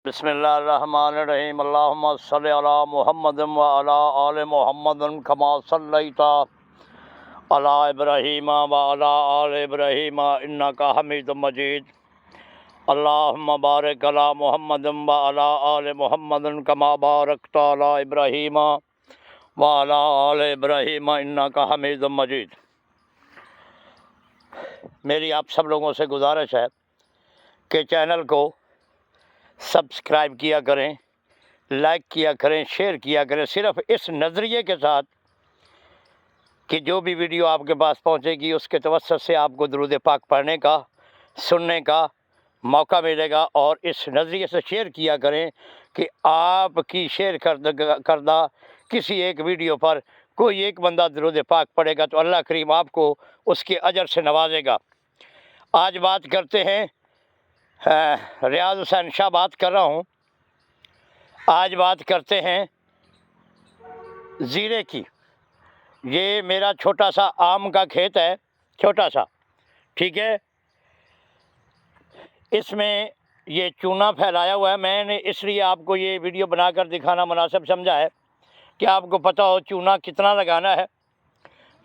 बिस्मिल्लाहिर्रहमानिर्रहीम अल्लाहुम्मा सल्लि अला मुहम्मदिन व अला आलि मुहम्मदिन कमा सल्लैता अला इब्राहीम व अला आलि इब्राहीम इन्नका हमीदुम मजीद। अल्लाहुम्मा बारिक अला मुहम्मदिन व अला आलि मुहम्मदिन कमा बारकता अला इब्राहीम व अला आलि इब्राहीम इन्नका हमीदुम मजीद। मेरी आप सब लोगों से गुजारिश है कि चैनल को सब्सक्राइब किया करें, लाइक किया करें, शेयर किया करें, सिर्फ इस नज़रिए के साथ कि जो भी वीडियो आपके पास पहुंचेगी उसके तवस्सुत से आपको दुरूद पाक पढ़ने का, सुनने का मौका मिलेगा। और इस नज़रिए से शेयर किया करें कि आपकी शेयर करदा किसी एक वीडियो पर कोई एक बंदा दुरूद पाक पढ़ेगा तो अल्लाह करीम आपको उसके अजर से नवाजेगा। आज बात करते हैं, रियाज हुसैन शाह बात कर रहा हूँ। आज बात करते हैं ज़ीरे की। ये मेरा छोटा सा आम का खेत है, छोटा सा, ठीक है। इसमें ये चूना फैलाया हुआ है। मैंने इसलिए आपको ये वीडियो बनाकर दिखाना मुनासिब समझा है कि आपको पता हो चूना कितना लगाना है।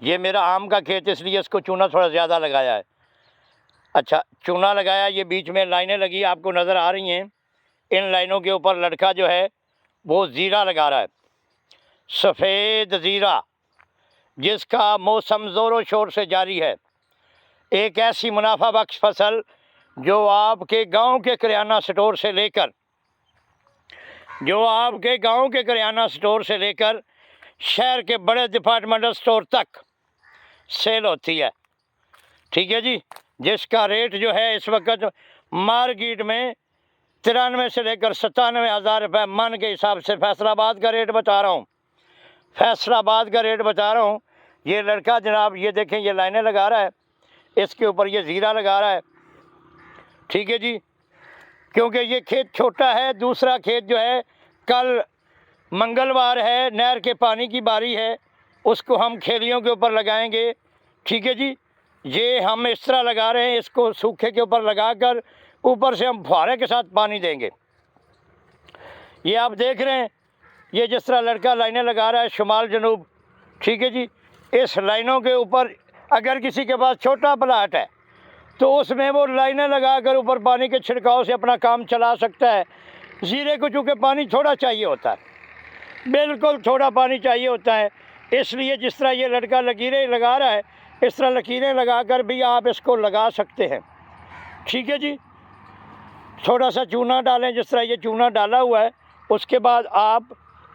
ये मेरा आम का खेत, इसलिए इसको चूना थोड़ा ज़्यादा लगाया है। अच्छा, चूना लगाया, ये बीच में लाइनें लगी आपको नज़र आ रही हैं। इन लाइनों के ऊपर लड़का जो है वो ज़ीरा लगा रहा है, सफ़ेद ज़ीरा, जिसका मौसम ज़ोरों शोर से जारी है। एक ऐसी मुनाफा बख्श फसल जो आपके गांव के किराना स्टोर से लेकर शहर के बड़े डिपार्टमेंटल स्टोर तक सेल होती है, ठीक है जी। जिसका रेट जो है इस वक्त मार्केट में 93 से लेकर 97,000 रुपये मन के हिसाब से फैसलाबाद का रेट बता रहा हूँ। ये लड़का जनाब, ये देखें, ये लाइनें लगा रहा है, इसके ऊपर ये ज़ीरा लगा रहा है, ठीक है जी। क्योंकि ये खेत छोटा है। दूसरा खेत जो है, कल मंगलवार है, नहर के पानी की बारी है, उसको हम खेलियों के ऊपर लगाएंगे, ठीक है जी। ये हम इस तरह लगा रहे हैं, इसको सूखे के ऊपर लगाकर ऊपर से हम फुहारे के साथ पानी देंगे। ये आप देख रहे हैं, ये जिस तरह लड़का लाइनें लगा रहा है शुमाल जनूब, ठीक है जी। इस लाइनों के ऊपर अगर किसी के पास छोटा प्लाट है तो उसमें वो लाइनें लगाकर ऊपर पानी के छिड़काव से अपना काम चला सकता है। ज़ीरे को चूँकि पानी थोड़ा चाहिए होता है, बिल्कुल थोड़ा पानी चाहिए होता है, इसलिए जिस तरह ये लड़का लकीरें लगा रहा है, इस तरह लकीरें लगाकर भी आप इसको लगा सकते हैं, ठीक है जी। थोड़ा सा चूना डालें, जिस तरह ये चूना डाला हुआ है, उसके बाद आप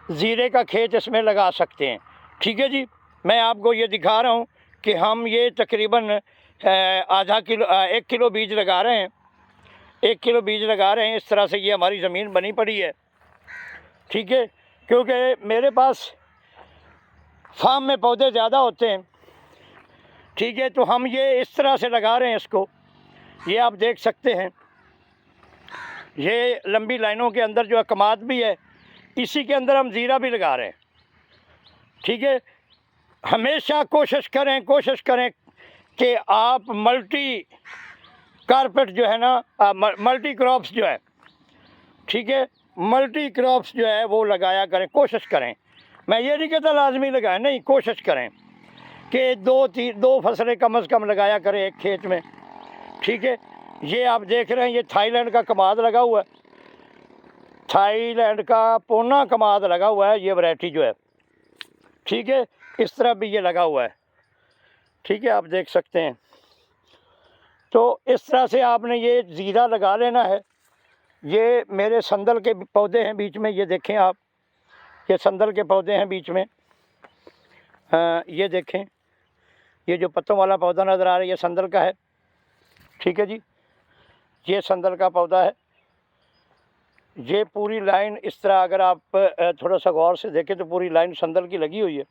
ज़ीरे का खेत इसमें लगा सकते हैं, ठीक है जी। मैं आपको ये दिखा रहा हूँ कि हम ये तकरीबन 1 किलो बीज लगा रहे हैं, 1 किलो बीज लगा रहे हैं। इस तरह से ये हमारी ज़मीन बनी पड़ी है, ठीक है। क्योंकि मेरे पास फार्म में पौधे ज़्यादा होते हैं, ठीक है, तो हम ये इस तरह से लगा रहे हैं इसको। ये आप देख सकते हैं, ये लंबी लाइनों के अंदर जो है कमाद भी है, इसी के अंदर हम ज़ीरा भी लगा रहे हैं, ठीक है। हमेशा कोशिश करें कि आप मल्टी कारपेट जो है ना, मल्टी क्रॉप्स जो है, ठीक है, मल्टी क्रॉप्स जो है वो लगाया करें, कोशिश करें। मैं ये नहीं कहता लाजमी लगाएं, नहीं, कोशिश करें कि 2 फसलें कम से कम लगाया करें एक खेत में, ठीक है। ये आप देख रहे हैं, ये थाईलैंड का कमाद लगा हुआ है, थाईलैंड का पोना कमाद लगा हुआ है, ये वैरायटी जो है, ठीक है। इस तरह भी ये लगा हुआ है, ठीक है, आप देख सकते हैं। तो इस तरह से आपने ये ज़ीरा लगा लेना है। ये मेरे संदल के पौधे हैं बीच में, ये देखें आप, ये संदल के पौधे हैं बीच में। ये देखें, ये जो पत्तों वाला पौधा नज़र आ रहा है, ये संदल का है, ठीक है जी। ये संदल का पौधा है। ये पूरी लाइन इस तरह, अगर आप थोड़ा सा गौर से देखें तो पूरी लाइन संदल की लगी हुई है।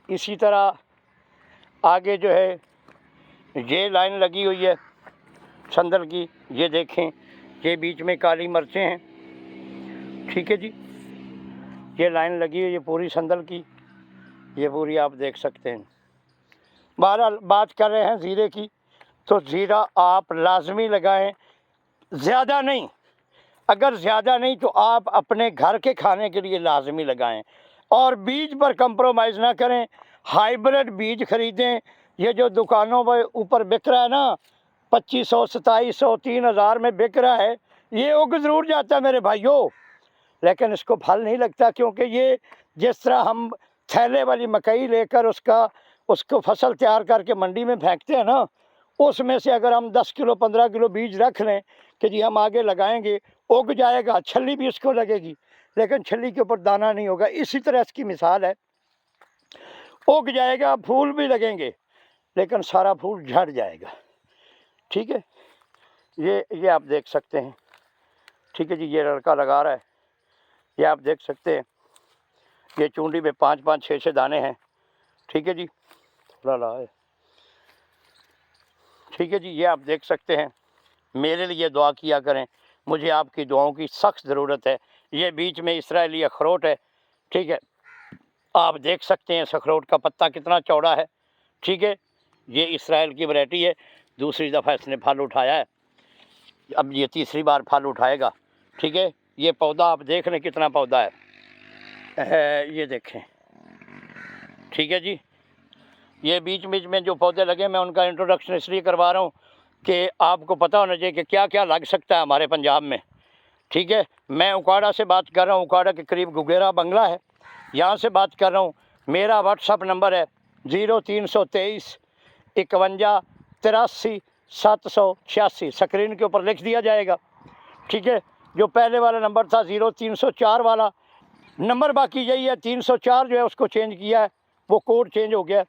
इसी तरह आगे जो है ये लाइन लगी हुई है संदल की, ये देखें, ये बीच में काली मिर्चें हैं, ठीक है जी। ये लाइन लगी हुई है पूरी संदल की, ये पूरी आप देख सकते हैं। बहरहाल बात कर रहे हैं ज़ीरे की, तो ज़ीरा आप लाजमी लगाएं, ज़्यादा नहीं, अगर ज़्यादा नहीं तो आप अपने घर के खाने के लिए लाजमी लगाएं, और बीज पर कंप्रोमाइज़ ना करें, हाइब्रिड बीज ख़रीदें। ये जो दुकानों पर ऊपर बिक रहा है ना, 2500 2700 3000 में बिक रहा है, ये उग ज़रूर जाता है मेरे भाइयों, लेकिन इसको फल नहीं लगता, क्योंकि ये जिस तरह हम थैले वाली मकई लेकर उसको फसल तैयार करके मंडी में फेंकते हैं ना, उसमें से अगर हम 10 किलो 15 किलो बीज रख लें कि जी हम आगे लगाएंगे, उग जाएगा, छल्ली भी उसको लगेगी, लेकिन छल्ली के ऊपर दाना नहीं होगा। इसी तरह इसकी मिसाल है, उग जाएगा, फूल भी लगेंगे, लेकिन सारा फूल झड़ जाएगा। ठीक है, ये आप देख सकते हैं। ठीक है जी, ये लड़का लगा रहा है, ये आप देख सकते हैं, ये चूंडी में 5-5 6-6 दाने हैं। ठीक है जी, थोड़ा ला है। ठीक है जी, ये आप देख सकते हैं। मेरे लिए दुआ किया करें, मुझे आपकी दुआओं की सख्त ज़रूरत है। ये बीच में इसराइली अखरोट है। ठीक है, आप देख सकते हैं इस अखरोट का पत्ता कितना चौड़ा है। ठीक है, ये इसराइल की वैरायटी है, दूसरी दफ़ा इसने फल उठाया है, अब ये तीसरी बार फल उठाएगा। ठीक है, ये पौधा आप देख लें कितना पौधा है, ये देखें। ठीक है जी, ये बीच बीच में जो पौधे लगे, मैं उनका इंट्रोडक्शन इसलिए करवा रहा हूँ कि आपको पता होना चाहिए कि क्या क्या लग सकता है हमारे पंजाब में। ठीक है, मैं उकाड़ा से बात कर रहा हूँ, उकाड़ा के करीब गुगेरा बंगला है, यहाँ से बात कर रहा हूँ। मेरा व्हाट्सअप नंबर है 0323 51 83 786, स्क्रीन के ऊपर लिख दिया जाएगा। ठीक है, जो पहले वाला नंबर था 0304 वाला नंबर बाकी यही है, 304 जो है उसको चेंज किया है, वो कोड चेंज हो गया।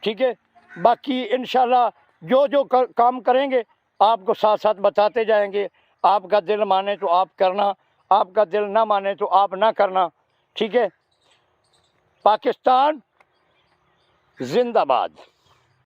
ठीक है, बाकी इंशाल्लाह जो जो काम करेंगे आपको साथ साथ बताते जाएंगे। आपका दिल माने तो आप करना, आपका दिल ना माने तो आप ना करना। ठीक है, पाकिस्तान जिंदाबाद।